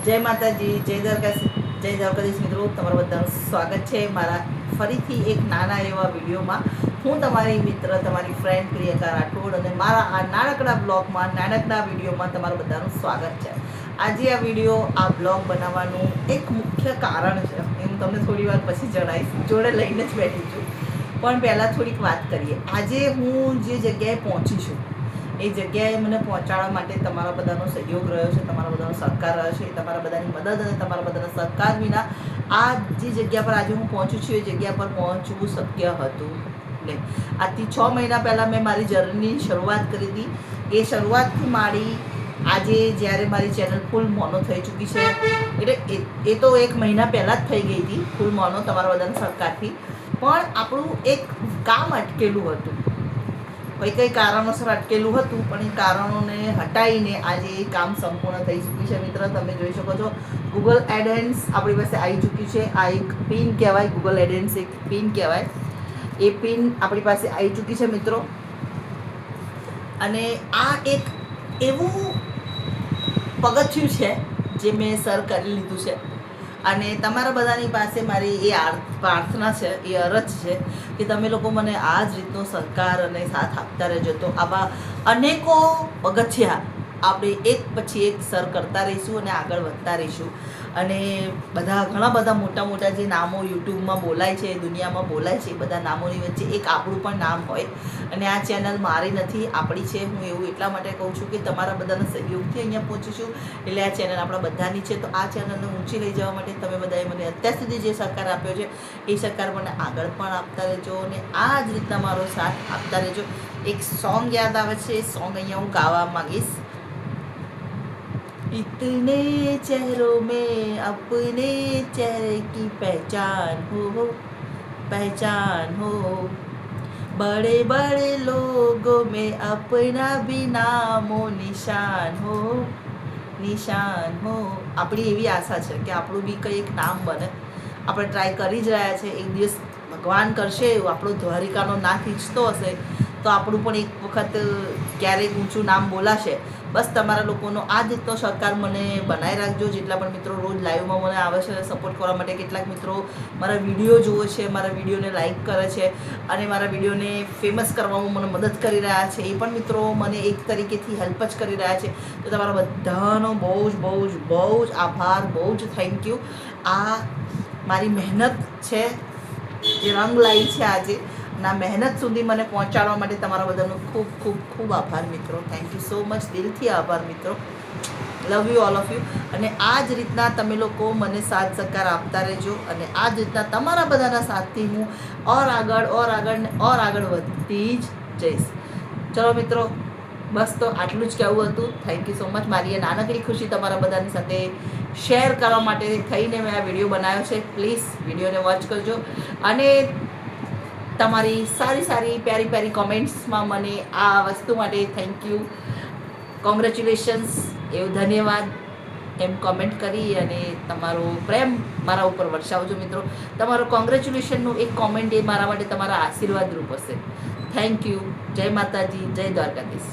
જય માતાજી, જય દ્વારકાધીશ મિત્રો, તમારું બધાનું સ્વાગત છે મારા ફરીથી એક નાના એવા વિડીયોમાં. હું તમારી મિત્ર, તમારી ફ્રેન્ડ પ્રિયંકા રાઠોડ, અને મારા આ નાનકડા બ્લોગમાં, નાનકડા વિડીયોમાં તમારું બધાનું સ્વાગત છે. આજે આ વિડીયો, આ બ્લોગ બનાવવાનું એક મુખ્ય કારણ છે, એ હું તમને થોડી વાર પછી જણાવીશ. જોડે લઈને જ બેઠી છું, પણ પહેલાં થોડીક વાત કરીએ. આજે હું જે જગ્યાએ પહોંચી છું, એ જગ્યાએ મને પહોંચાડવા માટે તમારા બધાનો સહયોગ રહ્યો છે, તમારા બધાનો સહકાર રહ્યો છે. તમારા બધાની મદદ અને તમારા બધાના સહકાર વિના આ જે જગ્યા પર આજે હું પહોંચું છું, એ જગ્યા પર પહોંચવું શક્ય હતું નહીં. આજથી 6 મહિના પહેલાં મેં મારી જર્નીની શરૂઆત કરી હતી. એ શરૂઆતથી માંડી આજે જ્યારે મારી ચેનલ ફૂલ મોનો થઈ ચૂકી છે, એટલે એ તો 1 મહિના પહેલાં જ થઈ ગઈ હતી ફૂલ મોનો તમારા બધાના સહકારથી. પણ આપણું એક કામ અટકેલું હતું, કઈ કારણોસર અટકેલું હતું, પણ એ કારણોને હટાવીને આજે એ કામ સંપૂર્ણ થઈ ચૂકી છે. મિત્ર, તમે જોઈ શકો છો ગૂગલ એડહેન્સ આપણી પાસે આવી ચૂકી છે. આ એક પિન કહેવાય, ગૂગલ એડહેન્સ એક પિન કહેવાય. એ પિન આપણી પાસે આવી ચૂકી છે મિત્રો. અને આ એક એવું પગથિયું છે જે મેં સર કરી લીધું છે. અને તમારા બધાની પાસે મારી એ પ્રાર્થના છે, એ અરજ છે કે તમે લોકો મને આ જ રીતનો સહકાર અને સાથ આપતા રહેજો. તો આવા અનેકો પગથિયા આપણે એક પછી એક સર કરતા રહીશું અને આગળ વધતા રહીશું. અને ઘણા બધા મોટા મોટા જે નામો યુટ્યુબમાં બોલાય છે, દુનિયામાં બોલાય છે, એ બધા નામોની વચ્ચે એક આપણું પણ નામ હોય. અને આ ચેનલ મારી નથી, આપણી છે. હું એવું એટલા માટે કહું છું કે તમારા બધાના સહયોગથી અહીંયા પહોંચીશું, એટલે આ ચેનલ આપણા બધાની છે. તો આ ચેનલને ઊંચી લઈ જવા માટે તમે બધાએ મને અત્યાર સુધી જે સહકાર આપ્યો છે, એ સહકાર મને આગળ પણ આપતા રહેજો અને આ જ રીતના મારો સાથ આપતા રહેજો. એક સોંગ યાદ આવે છે, એ સોંગ અહીંયા હું ગાવા માંગીશ. इतने चेहरों में अपने चेहरे की पहचान हो, पहचान हो. बड़े बड़े लोगों में अपना भी नामो निशान हो, નિશાન હો. આપણી એવી આશા છે કે આપણું બી કંઈ એક નામ બને. આપણે ટ્રાય કરી જ રહ્યા છે. એક દિવસ ભગવાન કરશે એવું, આપણો દ્વારિકાનો નાથ ઈચ્છતો હશે તો આપણું પણ એક વખત ક્યારેક ઊંચું નામ બોલાશે. બસ તમારા લોકોનો આ જ રીતનો સહકાર મને બનાવી રાખજો. જેટલા પણ મિત્રો રોજ લાઈવમાં મને આવે છે સપોર્ટ કરવા માટે, કેટલાક મિત્રો મારા વિડીયો જુએ છે, મારા વિડીયોને લાઈક કરે છે અને મારા વિડીયોને ફેમસ કરવામાં મને મદદ કરી રહ્યા છે, એ પણ મિત્રો મને એક તરીકેથી હેલ્પ જ કરી રહ્યા છે. તો તમારા બધાનો બહુ જ આભાર, બહુ જ થેન્ક યુ. આ મારી મહેનત છે જે રંગ લાવી છે આજે. ના મહેનત સુધી મને પહોંચાડવા માટે તમારા બધાનો ખૂબ ખૂબ ખૂબ આભાર મિત્રો. થેન્ક યુ સો મચ, દિલથી આભાર મિત્રો. Love you all of you. અને આ જ રીતના તમે લોકો મને સાથ સહકાર આપતા રહેજો અને આ જ રીતના તમારા બધાના સાથથી હું આગળ વધતી જ જઈશ. ચલો મિત્રો, બસ તો આટલું જ કહેવું હતું. Thank you so much. મારી એ નાનકડી ખુશી તમારા બધાની સાથે શેર કરવા માટે થઈને મેં આ વિડીયો બનાવ્યો છે. પ્લીઝ વિડીયોને વોચ કરજો અને તમારી સારી પ્યારી કોમેન્ટ્સમાં મને આ વસ્તુ માટે થેન્ક યુ, કોંગ્રેચ્યુલેશન્સ, એવું ધન્યવાદ એમ કોમેન્ટ કરી અને તમારો પ્રેમ મારા ઉપર વરસાવજો મિત્રો. તમારો કોંગ્રેચ્યુલેશનનું એક કોમેન્ટ એ મારા માટે તમારા આશીર્વાદ રૂપ હશે. Thank you. જય માતાજી, જય દ્વારકાધીશ.